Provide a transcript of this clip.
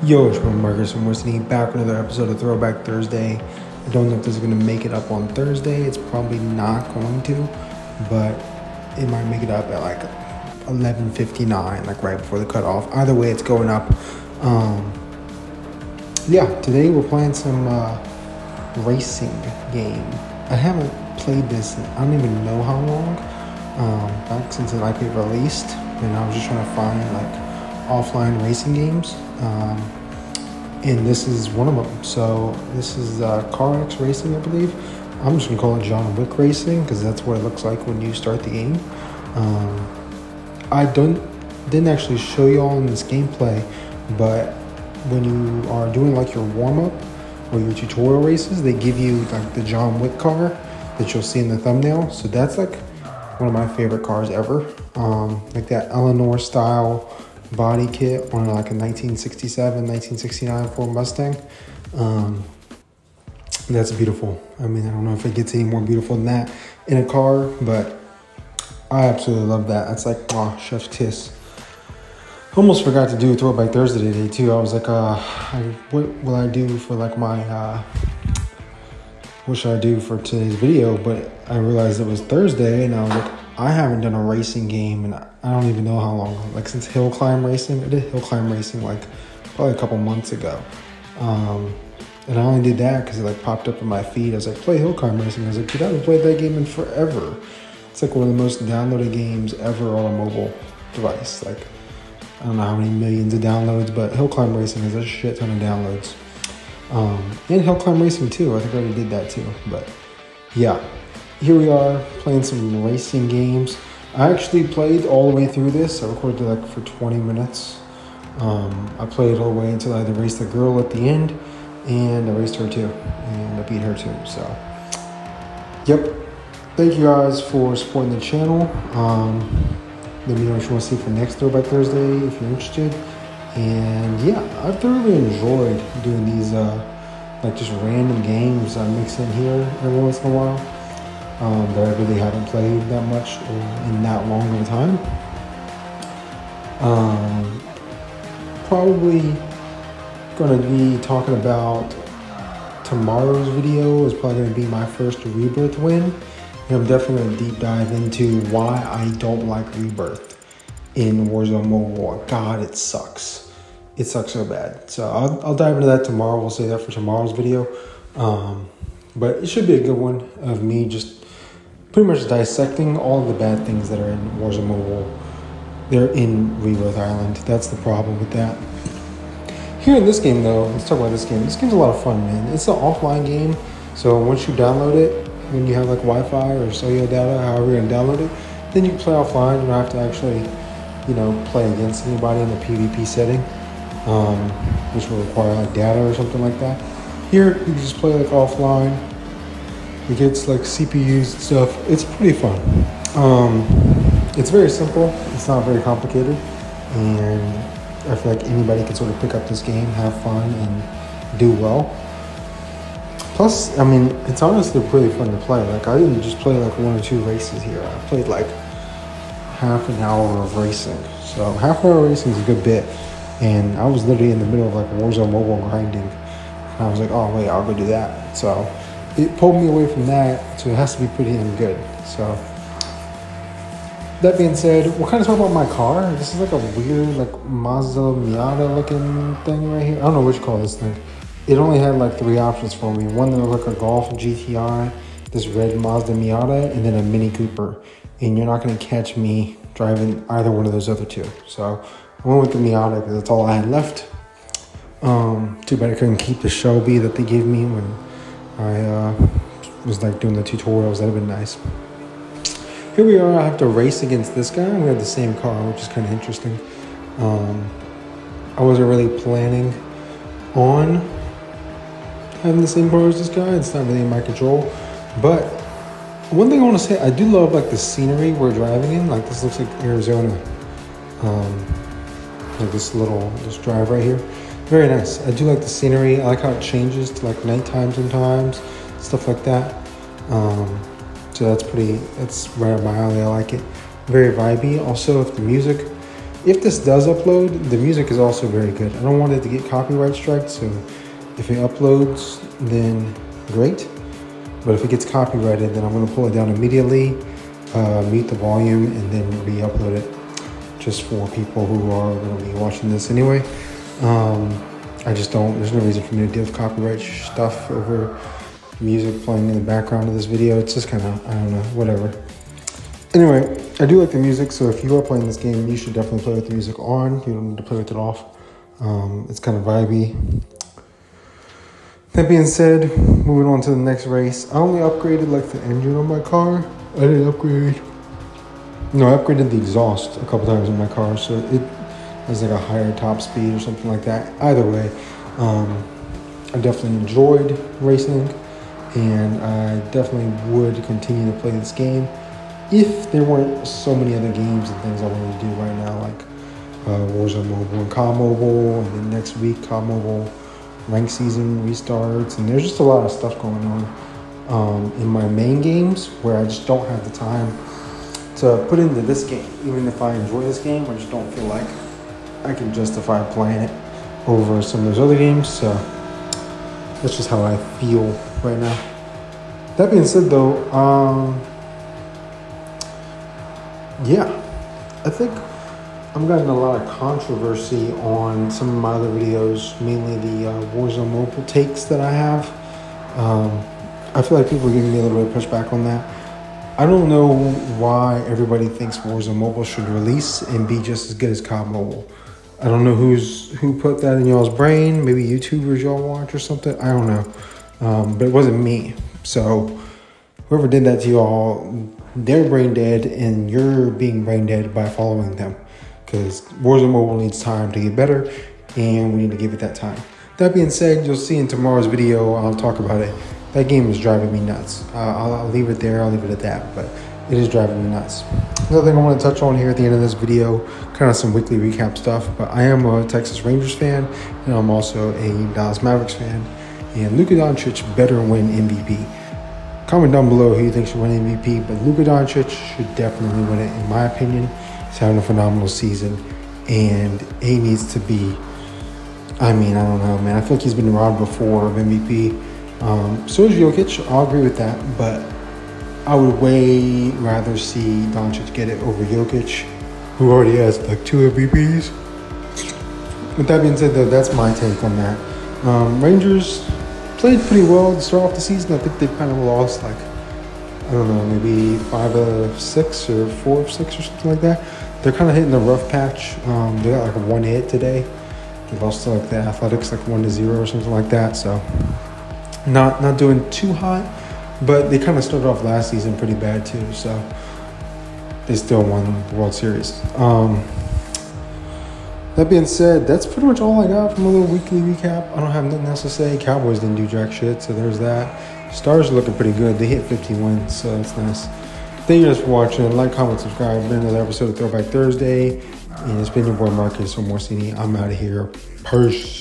Yo, it's Marcus from Listening back with another episode of Throwback Thursday. I don't know if this is going to make it up on Thursday. It's probably not going to, but it might make it up at like 11:59, like right before the cutoff. Either way, it's going up. Today we're playing some racing game. I haven't played this in I don't even know how long, back since it like released, and I was just trying to find like offline racing games, and this is one of them. So this is CarX Racing, I believe. I'm just gonna call it John Wick Racing because that's what it looks like when you start the game. I didn't actually show you all in this gameplay, but when you are doing like your warm-up or your tutorial races, they give you like the John Wick car that you'll see in the thumbnail. So that's like one of my favorite cars ever, like that Eleanor style body kit on like a 1967, 1969 Ford Mustang. That's beautiful. I mean, I don't know if it gets any more beautiful than that in a car, but I absolutely love that. That's like, oh, chef's kiss. Almost forgot to do a Throwback Thursday today too. I was like, what will I do for like my, what should I do for today's video? But I realized it was Thursday, and I was like, I haven't done a racing game, and I don't even know how long, like since Hill Climb Racing. I did Hill Climb Racing like probably a couple months ago. And I only did that because it like popped up in my feed. I was like, play Hill Climb Racing. I was like, dude, I haven't played that game in forever. It's like one of the most downloaded games ever on a mobile device. Like, I don't know how many millions of downloads, but Hill Climb Racing has a shit ton of downloads. And Hill Climb Racing 2, I think I already did that too. But yeah, here we are playing some racing games. I actually played all the way through this. I recorded like for 20 minutes. I played all the way until I had to race the girl at the end, and I raced her too, and I beat her too. So, yep. Thank you guys for supporting the channel. Let me know what you want to see for next Throwback Thursday if you're interested. And yeah, I've thoroughly enjoyed doing these like just random games I mix in here every once in a while, that I really haven't played that much or in that long of a time. Probably going to be talking about tomorrow's video is probably going to be my first Rebirth win. And I'm definitely going to deep dive into why I don't like Rebirth in Warzone Mobile. God, it sucks. It sucks so bad. So I'll dive into that tomorrow. We'll say that for tomorrow's video. But it should be a good one of me just pretty much dissecting all of the bad things that are in Warzone Mobile. They're in Rebirth Island. That's the problem with that. Here in this game, though, let's talk about this game. This game's a lot of fun, man. It's an offline game. So once you download it, when you have like Wi-Fi or cellular data, however you're gonna download it, then you can play offline. You don't have to actually, play against anybody in the PvP setting, which will require like data or something like that. Here, you can just play like offline. It gets like CPUs and stuff. It's pretty fun. It's very simple. It's not very complicated, and I feel like anybody can sort of pick up this game, have fun, and do well. Plus, I mean, it's honestly really fun to play. Like, I didn't just play like one or two races here. I played like half an hour of racing. So half an hour of racing is a good bit. And I was literally in the middle of like Warzone Mobile grinding. And I was like, oh wait, I'll go do that. So it pulled me away from that. So it has to be pretty damn good. So that being said, we're kind of talking about my car. This is like a weird like Mazda Miata looking thing right here. I don't know what you call this thing. It only had like three options for me. One that looked like a Golf GTI, this red Mazda Miata, and then a Mini Cooper. And you're not gonna catch me driving either one of those other two. So I went with the Miata because that's all I had left. Too bad I couldn't keep the Shelby that they gave me when I was like doing the tutorials. That'd have been nice. Here we are. I have to race against this guy. We have the same car, which is kind of interesting. I wasn't really planning on having the same car as this guy. It's not really in my control. But one thing I want to say, I do love like the scenery we're driving in. Like this looks like Arizona. Like this drive right here. Very nice. I do like the scenery. I like how it changes to like nighttime sometimes, stuff like that. So that's right up my alley. I like it. Very vibey. Also, if the music if this does upload, the music is also very good. I don't want it to get copyright striked, so if it uploads, then great. But if it gets copyrighted, then I'm going to pull it down immediately, mute the volume, and then re-upload it just for people who are going to be watching this anyway. I just don't, there's no reason for me to deal with copyright stuff over music playing in the background of this video. It's just kind of, I don't know, whatever. Anyway, I do like the music, so if you are playing this game, you should definitely play with the music on. You don't need to play with it off. It's kind of vibey. That being said, moving on to the next race. I only upgraded like the engine on my car. I didn't upgrade. No, I upgraded the exhaust a couple times in my car, so it has like a higher top speed or something like that. Either way, I definitely enjoyed racing, and I definitely would continue to play this game if there weren't so many other games and things I wanted to do right now, like Warzone Mobile and COD Mobile, and then next week COD Mobile rank season restarts, and there's just a lot of stuff going on in my main games where I just don't have the time to put into this game. Even if I enjoy this game, I just don't feel like I can justify playing it over some of those other games, so that's just how I feel right now. That being said though, yeah, I think I'm getting a lot of controversy on some of my other videos, mainly the Warzone Mobile takes that I have. I feel like people are giving me a little bit of pushback on that. I don't know why everybody thinks Warzone Mobile should release and be just as good as COD Mobile. I don't know who put that in y'all's brain. Maybe YouTubers y'all watch or something. I don't know. But it wasn't me. So whoever did that to y'all, they're brain dead, and you're being brain dead by following them. Because Warzone Mobile needs time to get better, and we need to give it that time. That being said, you'll see in tomorrow's video, I'll talk about it. That game is driving me nuts. I'll leave it there. I'll leave it at that. But it is driving me nuts. Another thing I want to touch on here at the end of this video, kind of some weekly recap stuff. But I am a Texas Rangers fan, and I'm also a Dallas Mavericks fan. And Luka Doncic better win MVP. Comment down below who you think should win MVP. But Luka Doncic should definitely win it, in my opinion. He's having a phenomenal season, and he needs to be, I mean, I don't know, man. I feel like he's been robbed before of MVP. So is Jokic. I'll agree with that, but I would way rather see Doncic get it over Jokic, who already has like 2 MVPs. With that being said, though, that's my take on that. Rangers played pretty well to start off the season. I think they kind of lost like, I don't know, maybe 5 of 6 or 4 of 6 or something like that. They're kind of hitting the rough patch. They got like 1 hit today. They lost to like the Athletics like 1-0 or something like that. So not doing too hot, but they kind of started off last season pretty bad too. So they still won the World Series. That being said, that's pretty much all I got from a little weekly recap. I don't have nothing else to say. Cowboys didn't do jack shit, so there's that. Stars are looking pretty good. They hit 50 wins, so that's nice. Thank you guys for watching. Like, comment, subscribe. Been another episode of Throwback Thursday. And it's been your boy Marcus from Morsini. I'm out of here. Peace.